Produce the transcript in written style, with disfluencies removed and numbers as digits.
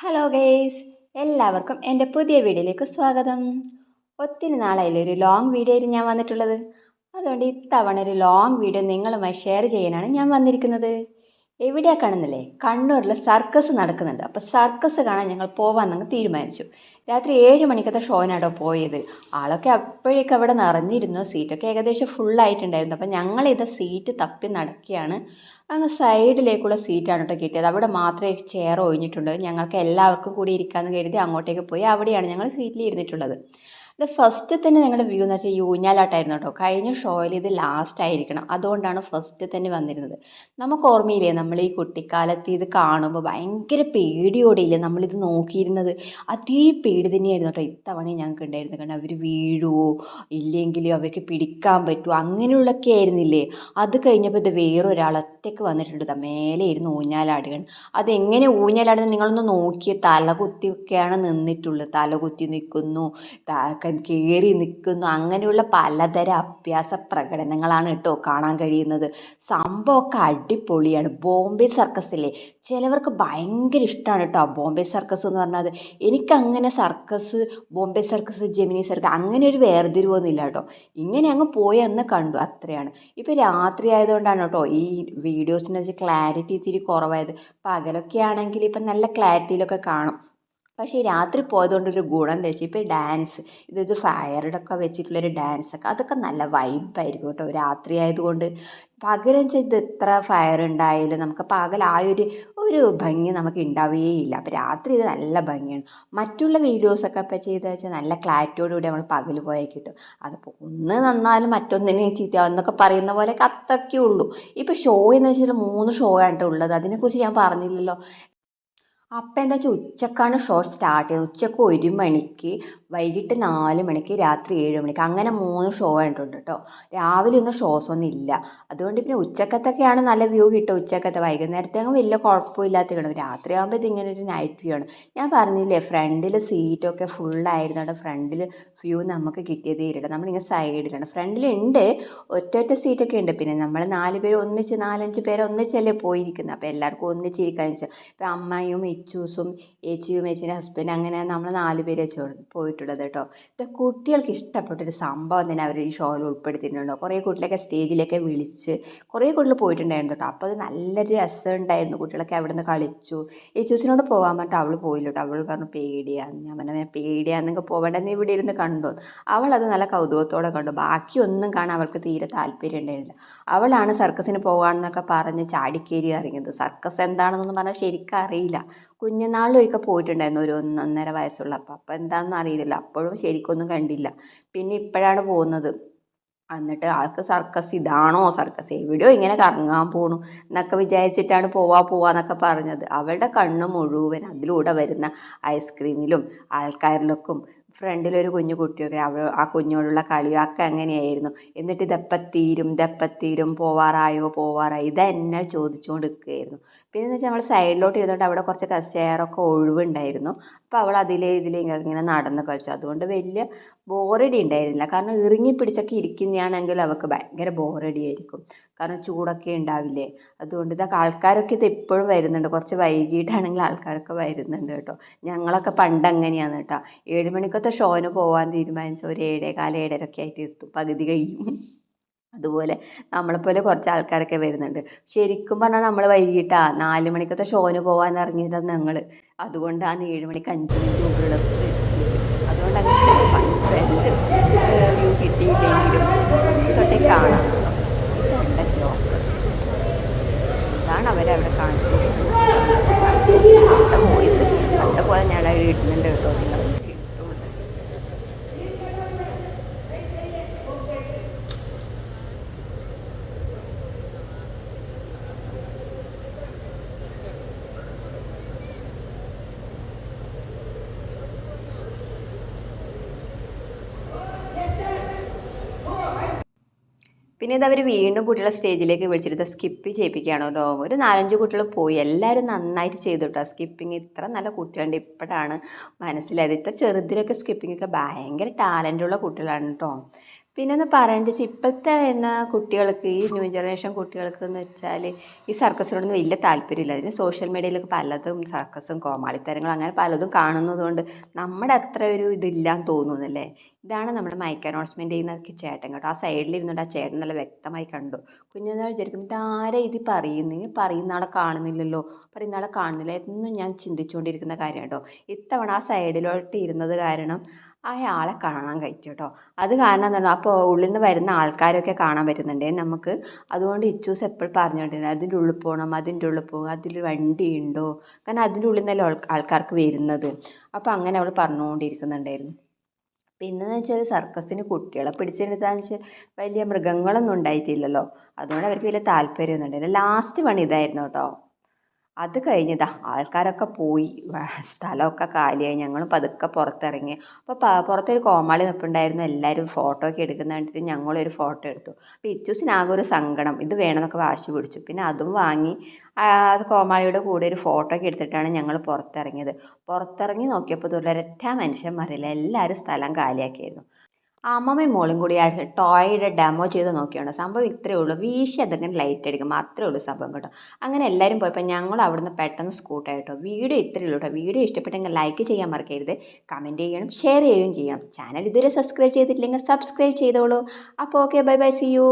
Hello guys, എല്ലാവർക്കും എൻ്റെ പുതിയ വീഡിയോയിലേക്ക് സ്വാഗതം. ഒത്തിരി നാളായില്ലേ ഒരു ലോങ് വീഡിയോയിൽ ഞാൻ വന്നിട്ടുള്ളത്. അതുകൊണ്ട് ഇത്തവണ ഒരു ലോങ് വീഡിയോ നിങ്ങളുമായി ഷെയർ ചെയ്യാനാണ് ഞാൻ വന്നിരിക്കുന്നത്. എവിടെയാണ് കാണുന്നില്ലേ, കണ്ണൂരിൽ സർക്കസ് നടക്കുന്നുണ്ട്. അപ്പോൾ സർക്കസ് കാണാൻ ഞങ്ങൾ പോകാമെന്നങ്ങ് തീരുമാനിച്ചു. രാത്രി 7 മണിക്കത്തെ ഷോനാട്ടോ പോയത്. ആളൊക്കെ അപ്പോഴേക്കും അവിടെ നിറഞ്ഞിരുന്നു, സീറ്റൊക്കെ ഏകദേശം ഫുള്ളായിട്ടുണ്ടായിരുന്നു. അപ്പോൾ ഞങ്ങളിത് സീറ്റ് തപ്പി നടക്കുകയാണ്. അങ്ങ് സൈഡിലേക്കുള്ള സീറ്റാണ് കേട്ടോ കിട്ടിയത്. അവിടെ മാത്രമേ ചെയർ ഒഴിഞ്ഞിട്ടുണ്ട്. ഞങ്ങൾക്ക് എല്ലാവർക്കും കൂടി ഇരിക്കാമെന്ന് കരുതി അങ്ങോട്ടേക്ക് പോയി. അവിടെയാണ് ഞങ്ങൾ സീറ്റിൽ ഇരുന്നിട്ടുള്ളത്. ഇത് ഫസ്റ്റ് തന്നെ ഞങ്ങളുടെ വ്യൂ എന്ന് വെച്ചാൽ ഈ ഊഞ്ഞാലാട്ടായിരുന്നു കേട്ടോ. കഴിഞ്ഞ ഷോയിൽ ഇത് ലാസ്റ്റ് ആയിരിക്കണം, അതുകൊണ്ടാണ് ഫസ്റ്റ് തന്നെ വന്നിരുന്നത്. നമുക്ക് ഓർമ്മയില്ലേ, നമ്മൾ ഈ കുട്ടിക്കാലത്ത് ഇത് കാണുമ്പോൾ ഭയങ്കര പേടിയോടെയില്ലേ നമ്മളിത് നോക്കിയിരുന്നത്. അതേ പേടി തന്നെയായിരുന്നു കേട്ടോ ഇത്തവണയും ഞങ്ങൾക്ക് ഉണ്ടായിരുന്നത്. കാരണം അവർ വീഴുവോ ഇല്ലെങ്കിൽ അവയ്ക്ക് പിടിക്കാൻ പറ്റുമോ അങ്ങനെയുള്ളൊക്കെ ആയിരുന്നില്ലേ. അത് കഴിഞ്ഞപ്പോൾ ഇത് വേറൊരാൾ ഒറ്റയ്ക്ക് വന്നിട്ടുണ്ട്. മേലെ ഇരുന്ന് ഊഞ്ഞാലാടുകയാണ്. അതെങ്ങനെ ഊഞ്ഞാലാടുന്നത് നിങ്ങളൊന്ന് നോക്കിയേ. തലകുത്തിയൊക്കെയാണ് നിന്നിട്ടുള്ളത്. തലകുത്തി നിൽക്കുന്നു, കയറി നിൽക്കുന്നു, അങ്ങനെയുള്ള പലതരം അഭ്യാസ പ്രകടനങ്ങളാണ് കേട്ടോ കാണാൻ കഴിയുന്നത്. സംഭവമൊക്കെ അടിപൊളിയാണ്. ബോംബെ സർക്കസില്ലേ, ചിലവർക്ക് ഭയങ്കര ഇഷ്ടമാണ് കേട്ടോ ബോംബെ സർക്കസ് എന്ന് പറഞ്ഞത്. എനിക്കങ്ങനെ circus, Bombay circus, Gemini circus അങ്ങനെ ഒരു വേർതിരിവൊന്നുമില്ല കേട്ടോ. ഇങ്ങനെ അങ്ങ് പോയി അന്ന് കണ്ടു, അത്രയാണ്. ഇപ്പോൾ രാത്രി ആയതുകൊണ്ടാണ് കേട്ടോ ഈ വീഡിയോസിന് വെച്ച് ക്ലാരിറ്റി ഇത്തിരി കുറവായത്. പകലൊക്കെ ആണെങ്കിൽ ഇപ്പം നല്ല ക്ലാരിറ്റിയിലൊക്കെ കാണും. പക്ഷേ രാത്രി പോയതുകൊണ്ടൊരു ഗുണം എന്താ വെച്ചാൽ ഇപ്പോൾ ഡാൻസ്, ഫയറുടെയൊക്കെ വെച്ചിട്ടുള്ളൊരു ഡാൻസൊക്കെ അതൊക്കെ നല്ല വൈബായിരിക്കും കേട്ടോ രാത്രി ആയതുകൊണ്ട്. പകരം ചെയ്ത് എത്ര ഫയർ ഉണ്ടായാലും നമുക്ക് പകൽ ആ ഒരു ഭംഗി നമുക്ക് ഉണ്ടാവുകയില്ല. അപ്പോൾ രാത്രി ഇത് നല്ല ഭംഗിയാണ്. മറ്റുള്ള വീഡിയോസൊക്കെ ഇപ്പോൾ ചെയ്ത് വെച്ചാൽ നല്ല ക്ലാരിറ്റിയോടുകൂടി നമ്മൾ പകൽ പോയാൽ കിട്ടും. അതിപ്പോൾ ഒന്ന് നന്നാലും മറ്റൊന്നിനെ ചീത്തയാവും എന്നൊക്കെ പറയുന്ന പോലെയൊക്കെ അത്രയ്ക്കേ ഉള്ളൂ. ഇപ്പോൾ ഷോ എന്ന് വെച്ചിട്ട് 3 ഷോ ആണ് കേട്ടോ ഉള്ളത്. അതിനെക്കുറിച്ച് ഞാൻ പറഞ്ഞില്ലല്ലോ. അപ്പം എന്താ വെച്ചാൽ ഉച്ചക്കാണ് ഷോ സ്റ്റാർട്ട് ചെയ്യുന്നത്. ഉച്ചക്ക് 1 മണിക്ക്, വൈകിട്ട് 4 മണിക്ക്, രാത്രി 7 മണിക്ക്, അങ്ങനെ 3 ഷോ ആയിട്ടുണ്ട് കേട്ടോ. രാവിലെ ഒന്നും ഷോസ് ഒന്നും ഇല്ല. അതുകൊണ്ട് പിന്നെ ഉച്ചക്കത്തൊക്കെയാണ് നല്ല വ്യൂ കിട്ടുക. ഉച്ചക്കത്തെ വൈകുന്നേരത്തെ അങ്ങ് വലിയ കുഴപ്പമില്ലാത്ത കിട്ടും. രാത്രി ആകുമ്പോൾ ഇതിങ്ങനെ ഒരു നൈറ്റ് വ്യൂ ആണ്. ഞാൻ പറഞ്ഞില്ലേ ഫ്രണ്ടിൽ സീറ്റൊക്കെ ഫുള്ളായിരുന്നു. അവിടെ ഫ്രണ്ടിൽ വ്യൂ നമുക്ക് കിട്ടിയതേ ഇല്ല. നമ്മളിങ്ങനെ സൈഡിലാണ്. ഫ്രണ്ടിലുണ്ട് ഒറ്റ സീറ്റൊക്കെ ഉണ്ട്. പിന്നെ നമ്മൾ 4 പേര് ഒന്നിച്ച്, 4-5 പേര് ഒന്നിച്ചല്ലേ പോയിരിക്കുന്നത്. അപ്പോൾ എല്ലാവർക്കും ഒന്നിച്ചിരിക്കാന്ന് വെച്ചാൽ ഇപ്പം അമ്മയും ഇച്ചൂസും ഏച്ചിയും ഏച്ചീൻ്റെ ഹസ്ബൻഡ് അങ്ങനെ നമ്മൾ 4 പേര് വെച്ച് പോയിട്ടുള്ളത് കേട്ടോ. ഇത് കുട്ടികൾക്ക് ഇഷ്ടപ്പെട്ടൊരു സംഭവം തന്നെ അവർ ഈ ഷോയിൽ ഉൾപ്പെടുത്തിയിട്ടുണ്ടോ. കുറേ കുട്ടികളൊക്കെ സ്റ്റേജിലൊക്കെ വിളിച്ച് കുറേ കുട്ടികൾ പോയിട്ടുണ്ടായിരുന്നു കേട്ടോ. അപ്പോൾ അത് നല്ലൊരു രസമുണ്ടായിരുന്നു. കുട്ടികളൊക്കെ അവിടെ നിന്ന് കളിച്ചു. ഏച്ചൂസിനോട് പോകാൻ പറഞ്ഞിട്ട് അവൾ പോയില്ല കേട്ടോ. അവൾ പറഞ്ഞു പേടിയാന്ന്. ഞാൻ പറഞ്ഞ പേടിയാന്നൊക്കെ പോകേണ്ടെന്ന് ഇവിടെ ഇരുന്ന് കണ്ടു. അവളത് നല്ല കൗതുകത്തോടെ കണ്ടു. ബാക്കിയൊന്നും കാണാൻ അവൾക്ക് തീരെ താല്പര്യം ഉണ്ടായിരുന്നില്ല. അവളാണ് സർക്കസിന് പോകാമെന്നൊക്കെ പറഞ്ഞ് ചാടിക്കേറി ഇറങ്ങിയത്. സർക്കസ് എന്താണെന്നൊന്നും പറഞ്ഞാൽ ശരിക്കും അറിയില്ല. കുഞ്ഞുനാളിലൊരിക്കൽ പോയിട്ടുണ്ടായിരുന്നു ഒരു 1-1.5 വയസ്സുള്ളപ്പോൾ. അപ്പോൾ എന്താണെന്ന് അറിയില്ല. അപ്പോഴും ശരിക്കൊന്നും കണ്ടില്ല. പിന്നെ ഇപ്പോഴാണ് പോകുന്നത്. എന്നിട്ട് ആൾക്ക് സർക്കസ് ഇതാണോ സർക്കസ്, എവിടെയോ ഇങ്ങനെ കറങ്ങാൻ പോണു എന്നൊക്കെ വിചാരിച്ചിട്ടാണ് പോവാന്നൊക്കെ പറഞ്ഞത്. അവളുടെ കണ്ണ് മുഴുവൻ അതിലൂടെ വരുന്ന ഐസ്ക്രീമിലും ആൾക്കാരിലൊക്കെ. ഫ്രണ്ടിലൊരു കുഞ്ഞു കുട്ടിയൊക്കെ ആ കുഞ്ഞോടുള്ള കളിയൊക്കെ അങ്ങനെയായിരുന്നു. എന്നിട്ട് ഇതെപ്പത്തീരും പോവാറായോ ഇതെന്നെ ചോദിച്ചുകൊണ്ട് നിൽക്കുകയായിരുന്നു. പിന്നെ എന്ന് വെച്ചാൽ നമ്മൾ സൈഡിലോട്ട് ഇരുന്നിട്ട് അവിടെ കുറച്ച് കസേരയൊക്കെ ഒഴിവുണ്ടായിരുന്നു. അപ്പോൾ അവൾ ഇതിലേ ഇങ്ങനെ നടന്ന് കളിച്ചു. അതുകൊണ്ട് വലിയ ബോറടി ഉണ്ടായിരുന്നില്ല. കാരണം ഇറുങ്ങി പിടിച്ചൊക്കെ ഇരിക്കുന്നതാണെങ്കിൽ അവൾക്ക് ഭയങ്കര ബോറടി ആയിരിക്കും. കാരണം ചൂടൊക്കെ ഉണ്ടാവില്ലേ. അതുകൊണ്ട് ഇതൊക്കെ ആൾക്കാരൊക്കെ ഇത് എപ്പോഴും വരുന്നുണ്ട്. കുറച്ച് വൈകിട്ടാണെങ്കിൽ ആൾക്കാരൊക്കെ വരുന്നുണ്ട് കേട്ടോ. ഞങ്ങളൊക്കെ പണ്ട് അങ്ങനെയാണ് കേട്ടോ. 7 മണിക്കത്തെ ഷോന് പോകാൻ തീരുമാനിച്ച ഒരു 7:15 7:30 ആയിട്ട് എത്തും, പകുതി കഴിയും. അതുപോലെ നമ്മളെപ്പോലെ കുറച്ച് ആൾക്കാരൊക്കെ വരുന്നുണ്ട്. ശരിക്കും പറഞ്ഞാൽ നമ്മൾ വൈകിട്ടാണ് 4 മണിക്കത്തെ ഷോന് പോകാൻ ഇറങ്ങിയതാണ് ഞങ്ങൾ. അതുകൊണ്ടാണ് 7 മണിക്ക് 5 മിനിറ്റ് മുമ്പുള്ള എത്തിയത്. അതുകൊണ്ട് അങ്ങനെ ഫ്രണ്ട് വ്യൂ കിട്ടിയില്ലെങ്കിലും തൊട്ടേ കാണാം. ഇതുണ്ടല്ലോ, ഇതാണ് അവരവിടെ കാണിച്ചു വോയിസ്. അതുപോലെ ഞാൻ ഇടുന്നുണ്ട് കേട്ടോ നിങ്ങൾ. പിന്നെ ഇതവർ വീണ്ടും കുട്ടികളെ സ്റ്റേജിലേക്ക് വിളിച്ചിട്ട് സ്കിപ്പ് ചെയ്യിപ്പിക്കുകയാണ് കേട്ടോ. ഒരു 4-5 കുട്ടികൾ പോയി. എല്ലാവരും നന്നായിട്ട് ചെയ്തു കേട്ടോ സ്കിപ്പിങ്. ഇത്ര നല്ല കുട്ടികളുണ്ട് ഇപ്പോഴാണ് മനസ്സിലായത്. ഇത്ര ചെറുതിലൊക്കെ സ്കിപ്പിങ്ങൊക്കെ ഭയങ്കര ടാലൻ്റുള്ള കുട്ടികളാണ് കേട്ടോ. പിന്നെന്ന് പറയുന്നത് വെച്ചാൽ ഇപ്പോഴത്തെ കുട്ടികൾക്ക് ഈ ന്യൂ ജനറേഷൻ കുട്ടികൾക്ക് എന്ന് വെച്ചാൽ ഈ സർക്കസിനോടൊന്നും വലിയ താല്പര്യമില്ല. അതിന് സോഷ്യൽ മീഡിയയിലൊക്കെ പലതും സർക്കസും കോമാളിത്തരങ്ങളും അങ്ങനെ പലതും കാണുന്നതുകൊണ്ട് നമ്മുടെ അത്ര ഒരു ഇതില്ലാന്ന് തോന്നുന്നല്ലേ. ഇതാണ് നമ്മുടെ മൈക്ക് അനൗൺസ്മെൻ്റ് ചെയ്യുന്ന ചേട്ടൻ കേട്ടോ. ആ സൈഡിലിരുന്നിട്ട് ആ ചേട്ടൻ നല്ല വ്യക്തമായി കണ്ടു. കുഞ്ഞുനാൾ വിചാരിക്കും ഇതാരെ ഇത് പറയുന്ന ആളെ കാണുന്നില്ലല്ലോ, പറയുന്ന ആളെ കാണുന്നില്ല എന്നും ഞാൻ ചിന്തിച്ചുകൊണ്ടിരിക്കുന്ന കാര്യം കേട്ടോ. ഇത്തവണ ആ സൈഡിലോട്ട് ഇരുന്നത് കാരണം അയാളെ കാണാൻ കഴിച്ചു കേട്ടോ. അത് കാരണം എന്താണ്, അപ്പോൾ ഉള്ളിൽ നിന്ന് വരുന്ന ആൾക്കാരൊക്കെ കാണാൻ പറ്റുന്നുണ്ടേ നമുക്ക്. അതുകൊണ്ട് ഇച്ചൂസ് എപ്പോഴും പറഞ്ഞുകൊണ്ടിരുന്നത് അതിൻ്റെ ഉള്ളിൽ പോകണം, അതിൻ്റെ ഉള്ളിൽ പോകും, അതിൽ വണ്ടി ഉണ്ടോ, കാരണം അതിൻ്റെ ഉള്ളിൽ നിന്നല്ലേ ആൾക്കാർക്ക് വരുന്നത്. അപ്പോൾ അങ്ങനെ അവൾ പറഞ്ഞുകൊണ്ടിരിക്കുന്നുണ്ടായിരുന്നു. പിന്നെന്ന് വെച്ചാൽ സർക്കസിന് കുട്ടികളെ പിടിച്ചെടുത്താന്ന് വെച്ചാൽ വലിയ മൃഗങ്ങളൊന്നും ഉണ്ടായിട്ടില്ലല്ലോ, അതുകൊണ്ട് അവർക്ക് വലിയ താല്പര്യമൊന്നും ഉണ്ടായില്ല. ലാസ്റ്റ് പണി ഇതായിരുന്നു കേട്ടോ. അത് കഴിഞ്ഞതാ ആൾക്കാരൊക്കെ പോയി, സ്ഥലമൊക്കെ കാലിയായി. ഞങ്ങളും പതുക്കെ പുറത്തിറങ്ങി. അപ്പോൾ പുറത്തൊരു കോമാളി നിൽപ്പുണ്ടായിരുന്നു. എല്ലാവരും ഫോട്ടോ ഒക്കെ എടുക്കുന്ന കണ്ടിട്ട് ഞങ്ങളൊരു ഫോട്ടോ എടുത്തു. അപ്പോൾ ഇച്ചൂസിനാകെ ഒരു സങ്കടം, ഇത് വേണമെന്നൊക്കെ വാശി പിടിച്ചു. പിന്നെ അതും വാങ്ങി കോമാളിയുടെ കൂടെ ഒരു ഫോട്ടോ ഒക്കെ എടുത്തിട്ടാണ് ഞങ്ങൾ പുറത്തിറങ്ങിയത്. പുറത്തിറങ്ങി നോക്കിയപ്പോൾ ഒരൊറ്റ മനുഷ്യന്മാരില്ല, എല്ലാവരും സ്ഥലം കാലിയാക്കിയായിരുന്നു. അമ്മമ്മയും മോളും കൂടി ആയിട്ട് ടോയുടെ ഡെമോ ചെയ്ത് നോക്കിയാണ്. സംഭവം ഇത്രയേ ഉള്ളൂ, വീശി അതങ്ങനെ ലൈറ്റ് അടിക്കും മാത്രമേ ഉള്ളൂ സംഭവം കേട്ടോ. അങ്ങനെ എല്ലാവരും പോയപ്പോൾ ഞങ്ങൾ അവിടുന്ന് പെട്ടെന്ന് സ്കൂട്ടായി കേട്ടോ. വീഡിയോ ഇത്രയേ ഉള്ളൂ കേട്ടോ. വീഡിയോ ഇഷ്ടപ്പെട്ടെങ്കിൽ ലൈക്ക് ചെയ്യാൻ മറക്കരുത്, കമൻറ്റ് ചെയ്യണം, ഷെയർ ചെയ്യുകയും ചെയ്യണം. ചാനൽ ഇതുവരെ സബ്സ്ക്രൈബ് ചെയ്തിട്ടില്ലെങ്കിൽ സബ്സ്ക്രൈബ് ചെയ്തോളൂ. അപ്പോൾ okay, bye bye, see U.